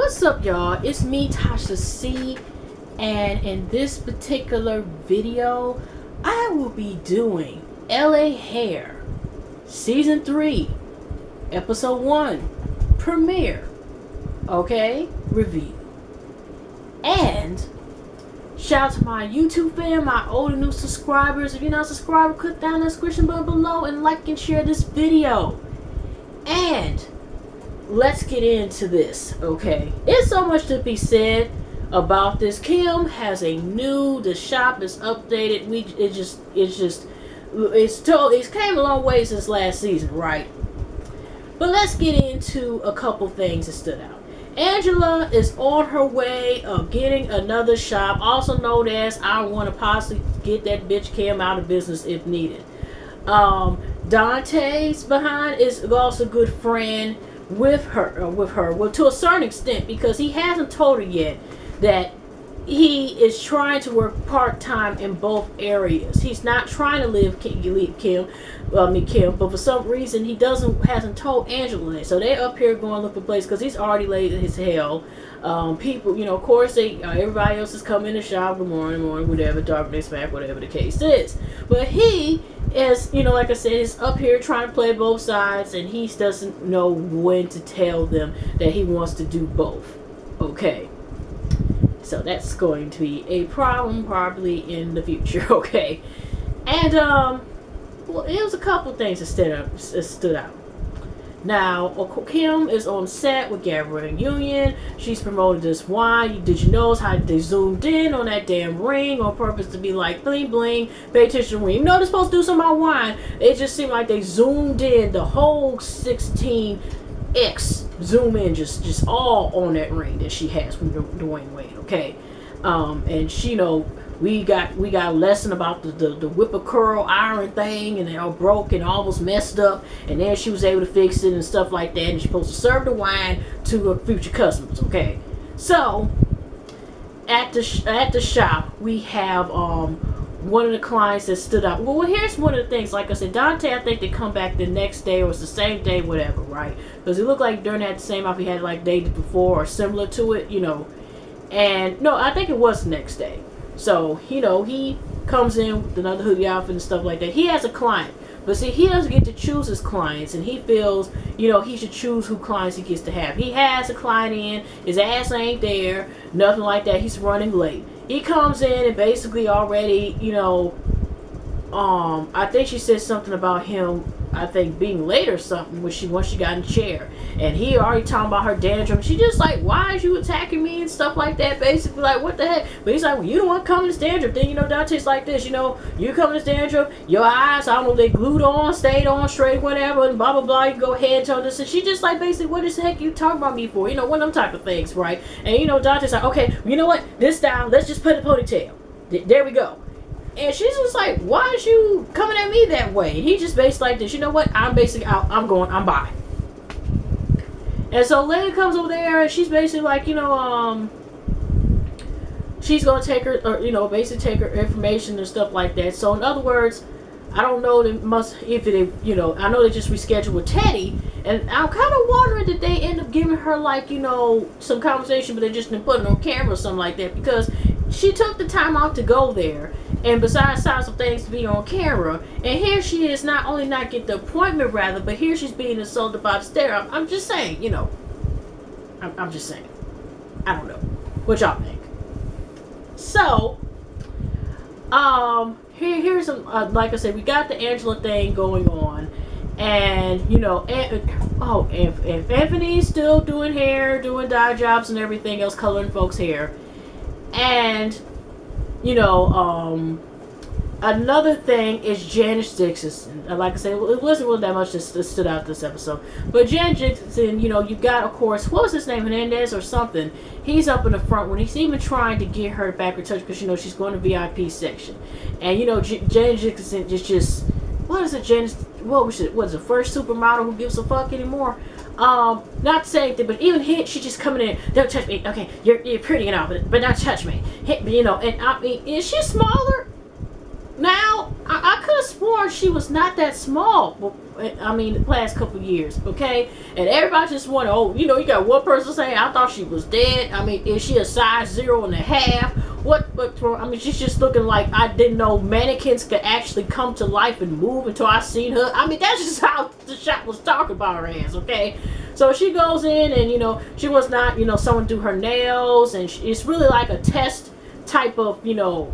What's up, y'all? It's me, Tasha C, and in this particular video I will be doing LA Hair Season 3 Episode 1 premiere, okay, review. And shout out to my YouTube fam, my old and new subscribers. If you're not subscribed, click down the description button below and like and share this video. And let's get into this, okay? There's so much to be said about this. Kim has a new, the shop is updated. It's came a long way since last season, right? But let's get into a couple things that stood out. Angela is on her way of getting another shop, also known as I want to possibly get that bitch Kim out of business if needed. Dante's behind is also a good friend with her, well, to a certain extent, because he hasn't told her yet that he is trying to work part-time in both areas. He's not trying to leave Kim, but for some reason he hasn't told Angela that. So they're up here going look for place because he's already late as hell. People, you know, of course everybody else is coming in the shop, good morning, whatever, darkness back, whatever the case is. But he is, you know, like I said, is up here trying to play both sides, and he doesn't know when to tell them that he wants to do both. Okay. So that's going to be a problem probably in the future, okay? And, well, it was a couple things that stood out. Now, Kim is on set with Gabrielle Union. She's promoting this wine. Did you notice how they zoomed in on that damn ring on purpose to be like, bling, bling, pay attention to the ring? You know they're supposed to do something about wine. It just seemed like they zoomed in the whole 16X. Zoom in just all on that ring that she has from Dwayne Wade, okay? And she, you know, we got a lesson about the whipper curl iron thing, and they all broke and almost messed up, and then she was able to fix it and stuff like that, and she's supposed to serve the wine to her future customers, okay? So at the shop we have one of the clients that stood out. Well, here's one of the things. Like I said, Dante, I think they come back the next day, or it's the same day, whatever, right? Because it looked like during that same outfit he had like dated before or similar to it, you know. And no, I think it was the next day. So, you know, he comes in with another hoodie outfit and stuff like that. He has a client, but see, he doesn't get to choose his clients, and he feels, you know, he should choose who clients he gets to have. He has a client in, his ass ain't there, nothing like that. He's running late. He comes in and basically already, you know, I think she said something about him, I think, being late or something once she got in the chair. And he already talking about her dandruff. She just like, why is you attacking me and stuff like that, basically, like, what the heck? But he's like, well, you don't want to come in this dandruff. Then, you know, Dante's like this, you know, you come in this dandruff, your eyes, I don't know, they glued on, stayed on, straight, whatever, and blah, blah, blah, you can go ahead and tell this. And she just like, basically, what the heck you talking about me for? You know, one of them type of things, right? And, you know, Dante's like, okay, you know what, this style, let's just put a ponytail. There we go. And she's just like, why is you coming at me that way? And he just basically like this, you know what, I'm basically out, I'm by. And so Lady comes over there, and she's basically like, you know, she's gonna take her, or, you know, basically take her information and stuff like that. So in other words, I don't know, you know, I know they just rescheduled with Teddy, and I'm kind of wondering did they end up giving her, like, you know, some conversation, but they just didn't put it on camera or something like that, because she took the time out to go there, and besides some things to be on camera, and here she is not only not get the appointment rather, but here she's being insulted by the stare. I'm just saying, you know, I'm just saying, I don't know what y'all think. So here's some, like I said, we got the Angela thing going on, and, you know, and Anthony's still doing hair, doing dye jobs and everything else, coloring folks' hair. And, you know, another thing is Janet Dixon. Like I said, it wasn't really that much that stood out this episode. But Janet Dixon, you know, you got, of course, what was his name, Hernandez or something. He's up in the front when he's even trying to get her back in touch, because, you know, she's going to VIP section. And, you know, Janet Dixon just, what is it, Janet, what was the first supermodel who gives a fuck anymore? Not to say anything, but even here, she just coming in, don't touch me, okay, you're pretty and all, but not touch me, hit me, you know. And I mean, is she smaller? Now, I could have before she was not that small. I mean, the past couple years, okay? And everybody just wanted, oh, you know, you got one person saying, I thought she was dead. I mean, is she a size 0.5? What, I mean, she's just looking like I didn't know mannequins could actually come to life and move until I seen her. I mean, that's just how the shop was talking about her ass, okay? So she goes in and, you know, she was not, you know, someone do her nails, and it's really like a test type of, you know,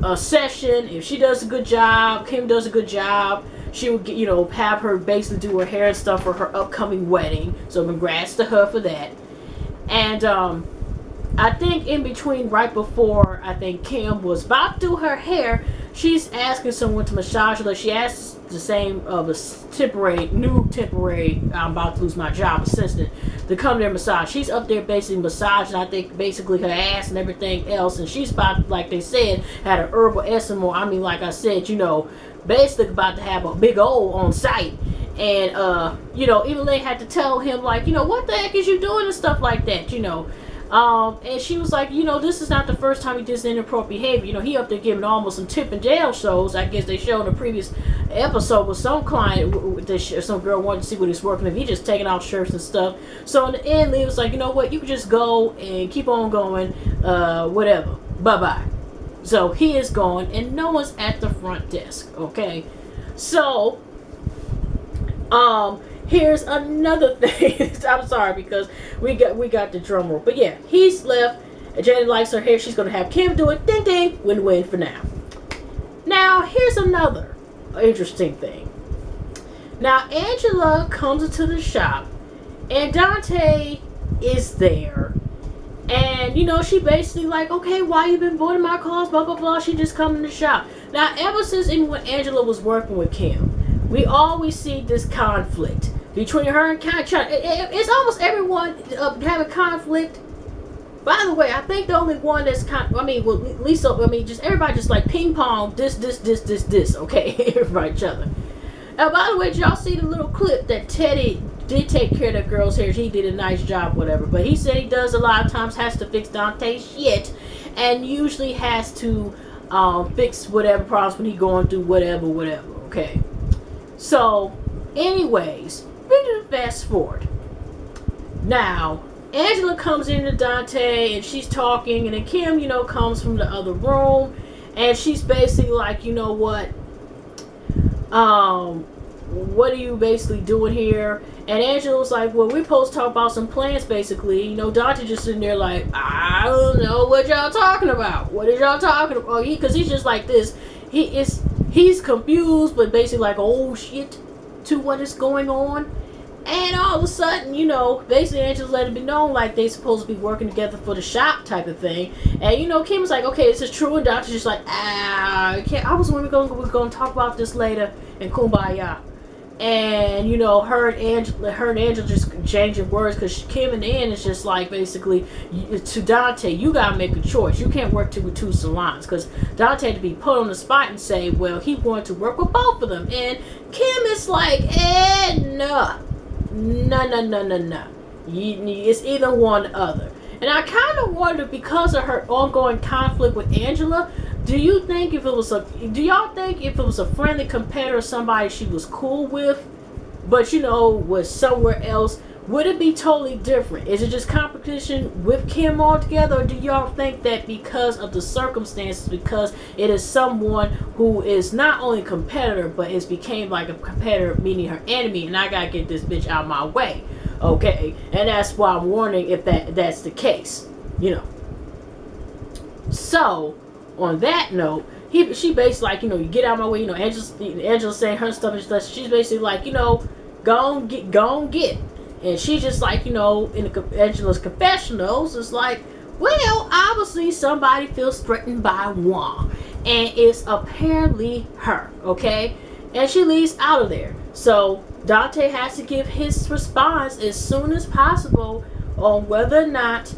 a session. If she does a good job, Kim does a good job, she would get, you know, have her basically do her hair and stuff for her upcoming wedding. So congrats to her for that. And I think in between, right before I think Kim was about to do her hair, she's asking someone to massage her. Like, she asks the same of a temporary I'm about to lose my job assistant to come there massage. She's up there basically massaging, I think, basically her ass and everything else, and she's about, like they said, had an herbal Eskimo. I mean, like I said, you know, basically about to have a big O on site. And you know, even they had to tell him, like, you know, what the heck is you doing and stuff like that, you know. And she was like, you know, this is not the first time he did inappropriate behavior. You know, he up there giving almost some tip and jail shows. I guess they showed in the previous episode with some client, some girl wanted to see what he's working with. He just taking off shirts and stuff. So in the end, Lee was like, you know what, you can just go and keep on going, whatever. Bye-bye. So he is gone, and no one's at the front desk, okay? So, here's another thing. I'm sorry because we got the drum roll. But yeah, he's left. Janet likes her hair. She's going to have Kim do it. Ding ding. Win-win for now. Now, here's another interesting thing. Now, Angela comes into the shop, and Dante is there. And, you know, she basically like, okay, why you been avoiding my calls, blah, blah, blah. She just come in the shop. Now, ever since even when Angela was working with Kim, we always see this conflict between her and Kim. It's almost everyone having conflict. By the way, I think the only one that's well, Lisa, just everybody just like ping pong, this, okay, everybody each other. Now, by the way, did y'all see the little clip that Teddy did take care of that girl's hair? He did a nice job, whatever. But he said he does a lot of times, has to fix Dante's shit, and usually has to fix whatever problems when he going through whatever, okay. So, anyways, we're going to fast forward. Now, Angela comes into Dante, and she's talking, and then Kim, you know, comes from the other room, and she's basically like, you know what are you basically doing here? And Angela was like, well, we're supposed to talk about some plans, basically. You know, Dante just sitting there like, I don't know what y'all talking about. What is y'all talking about? Because he's just like this. He's confused, but basically like, oh shit, to what is going on. And all of a sudden, you know, basically Angela's let it be known like they supposed to be working together for the shop type of thing. And, you know, Kim was like, okay, this is true. And Doctor's just like, I was wondering we're going to talk about this later in Kumbaya. And, you know, her and Angela just changing words because Kim in the end is just like basically to Dante, you got to make a choice. You can't work with two salons because Dante had to be put on the spot and say, well, he wanted to work with both of them. And Kim is like, no. It's either one or the other. And I kind of wonder, because of her ongoing conflict with Angela, do y'all think if it was a friendly competitor, somebody she was cool with, but you know was somewhere else, would it be totally different? Is it just competition with Kim altogether, or do y'all think that because of the circumstances, because it is someone who is not only a competitor, but has became like a competitor, meaning her enemy, and I gotta get this bitch out of my way, okay? And that's why I'm wondering if that's the case, you know. So, on that note, she basically like, you know, you get out of my way, you know, Angela's saying her stuff and stuff. She's basically like, you know, go on get. And she's just like, you know, in Angela's confessionals, it's like, well, obviously somebody feels threatened by Juan. And it's apparently her, okay? And she leaves out of there. So Dante has to give his response as soon as possible on whether or not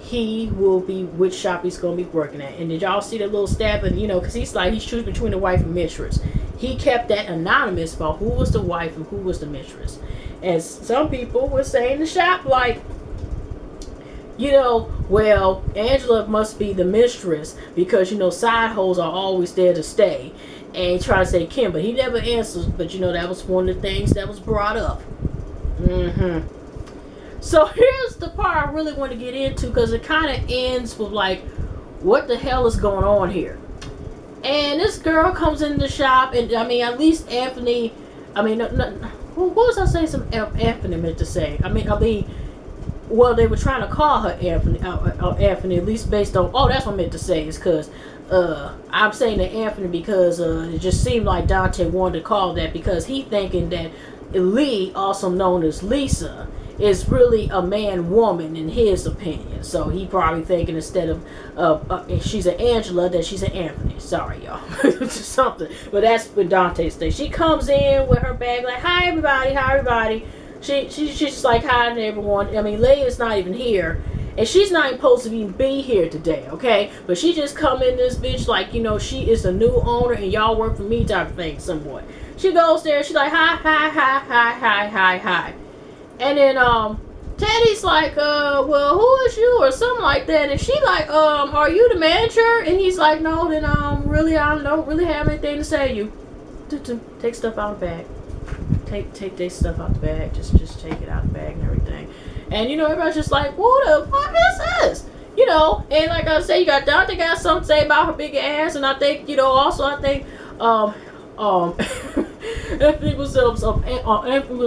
he will be, which shop he's going to be working at. And did y'all see the little stab? And, you know, because he's choosing between the wife and mistress. He kept that anonymous about who was the wife and who was the mistress. And some people were saying the shop like, you know, well, Angela must be the mistress because, you know, side hoes are always there to stay. and try to say Kimble. He never answers, but you know, that was one of the things that was brought up. So here's the part I really want to get into, because it kind of ends with like, what the hell is going on here? And this girl comes in the shop, and I mean, at least Anthony, I mean, what was I saying? Some Anthony meant to say. I mean, well, they were trying to call her Anthony, Anthony, at least based on, oh, that's what I meant to say, is because I'm saying to Anthony because it just seemed like Dante wanted to call that, because he thinking that Lee, also known as Lisa, is really a man-woman in his opinion. So he probably thinking instead of she's an Angela, that she's an Anthony. Sorry, y'all. Just something. But that's what Dante says. She comes in with her bag like, hi everybody, hi everybody. She's just like, hi to everyone. I mean, Leia's not even here. And she's not even supposed to even be here today, okay? But she just come in this bitch like, you know, she is the new owner and y'all work for me type of thing somewhat. She goes there, she's like, hi, hi, hi, hi, hi, hi, hi. And then Teddy's like, well, who is you? Or something like that. And she like, are you the manager? And he's like, no, then really, I don't really have anything to say to you. Take stuff out of the bag. Take their stuff out the bag. Just take it out of the bag and everything. And you know, everybody's just like, what the fuck is this? You know, and like I say, you got Dante got something to say about her big ass, and I think, you know, also I think Anthony was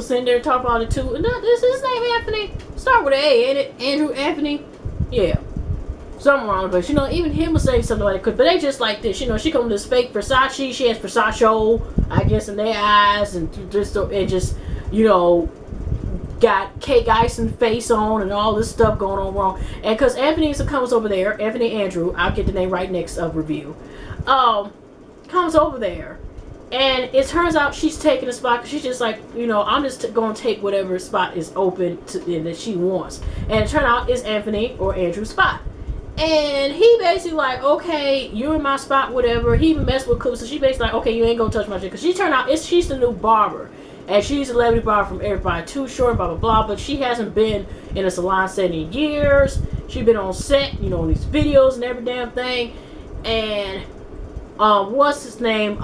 sitting there talking about it too. And is his name Anthony? Start with an A, ain't it? Andrew Anthony? Yeah. Something wrong, but you know, even him was saying something like that. But they just like this, you know, she comes this fake Versace, she has Versace, I guess, in their eyes, and just you know, got cake icing face on and all this stuff going on wrong. And because Anthony comes over there, Anthony Andrew, I'll get the name right next review, comes over there, and it turns out she's taking a spot, because she's just like, you know, I'm just going to take whatever spot is open that she wants. And it turned out it's Anthony or Andrew's spot. And he basically like, okay, you're in my spot, whatever. He even messed with Coop, so she basically like, okay, you ain't gonna touch my shit. Because she turned out, she's the new barber. And she's a celebrity barber from everybody, too short, blah, blah, blah. But she hasn't been in a salon set in years. She's been on set, you know, in these videos and every damn thing. And, what's his name?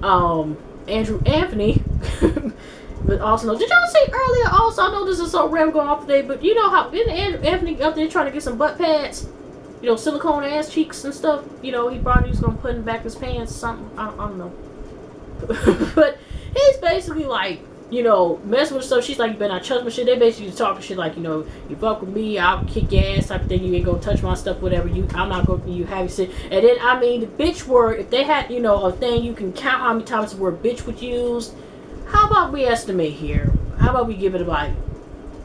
Andrew Anthony. But also, did y'all see earlier? Also, I know this is so random going off today, but you know how Anthony up there trying to get some butt pads, you know, silicone ass cheeks and stuff. You know, he probably was gonna put in the back of his pants or something. I don't know. But he's basically like, you know, messing with stuff. She's like, you better not touch my shit. They basically talking shit like, you know, you fuck with me, I'll kick your ass type of thing. You ain't gonna touch my stuff, whatever. I'm not gonna, you have your shit. And then, I mean, the bitch word, if they had, you know, a thing you can count how many times the word bitch was used. How about we estimate here? How about we give it like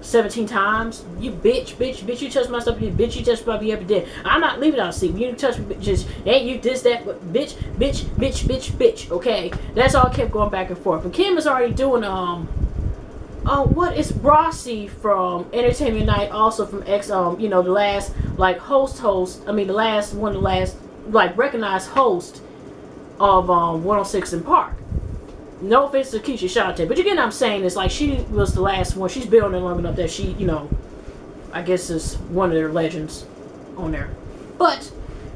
17 times? You bitch, bitch, bitch, you touch my stuff, you bitch, you touch my every day. I'm not leaving out seat. You touch me, just ain't you this, that, bitch, bitch, bitch, bitch, bitch. Okay, that's all kept going back and forth. And Kim is already doing what is Rossi from Entertainment Night, also from you know, the last like host. I mean, the last like recognized host of 106 in Park. No offense to Keisha Shante, but again, I'm saying is like she was the last one. She's been on there long enough that she, you know, I guess is one of their legends on there. But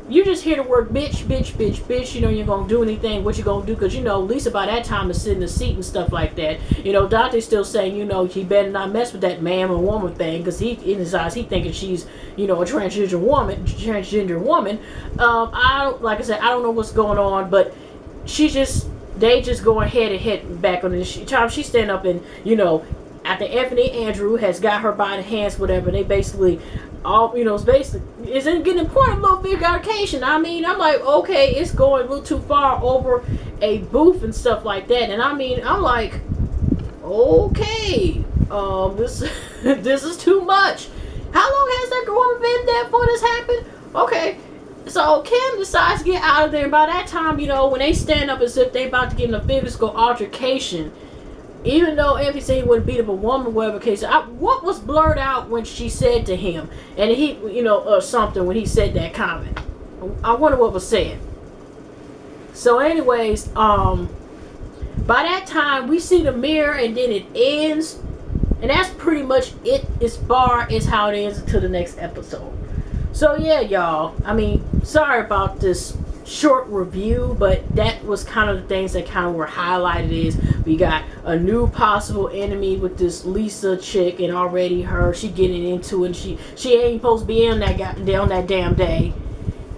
you just hear the word bitch, bitch, bitch, bitch. You know, you ain't gonna do anything. What you gonna do? Because you know, Lisa by that time is sitting in the seat and stuff like that. You know, Dante's still saying, you know, he better not mess with that man or woman thing, because he, in his eyes, he thinking she's, you know, a transgender woman. Like I said, I don't know what's going on, but she just. They just go ahead and hit back on this. She's standing up and, you know, after Anthony Andrew has got her by the hands, whatever, they basically, all, you know, it's getting important, a little big altercation. I mean, I'm like, okay, it's going a little too far over a booth and stuff like that. And I mean, I'm like, okay, this is too much. How long has that woman been there before this happened? Okay. So Kim decides to get out of there, and by that time, you know, when they stand up as if they about to get in a physical altercation, even though Anthony said he wouldn't beat up a woman, whatever case, what was blurred out when she said to him, and he, you know, something when he said that comment. I wonder what was said. So anyways, by that time, we see the mirror, and then it ends, and that's pretty much it as far as how it ends until the next episode. So yeah, y'all, I mean, sorry about this short review, but that was kind of the things that kind of were highlighted. Is we got a new possible enemy with this Lisa chick, and already she getting into it, and she ain't supposed to be on that damn day.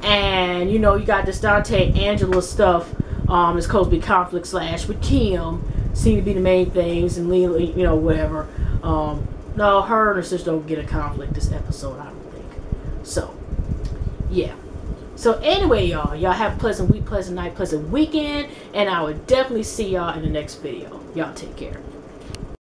And you know, you got this Dante and Angela stuff. It's supposed to be conflict / with Kim seem to be the main things, and Lila, you know, whatever. No, her and her sister don't get a conflict this episode, I don't think. So yeah. So anyway, y'all have a pleasant week, pleasant night, pleasant weekend, and I will definitely see y'all in the next video. Y'all take care.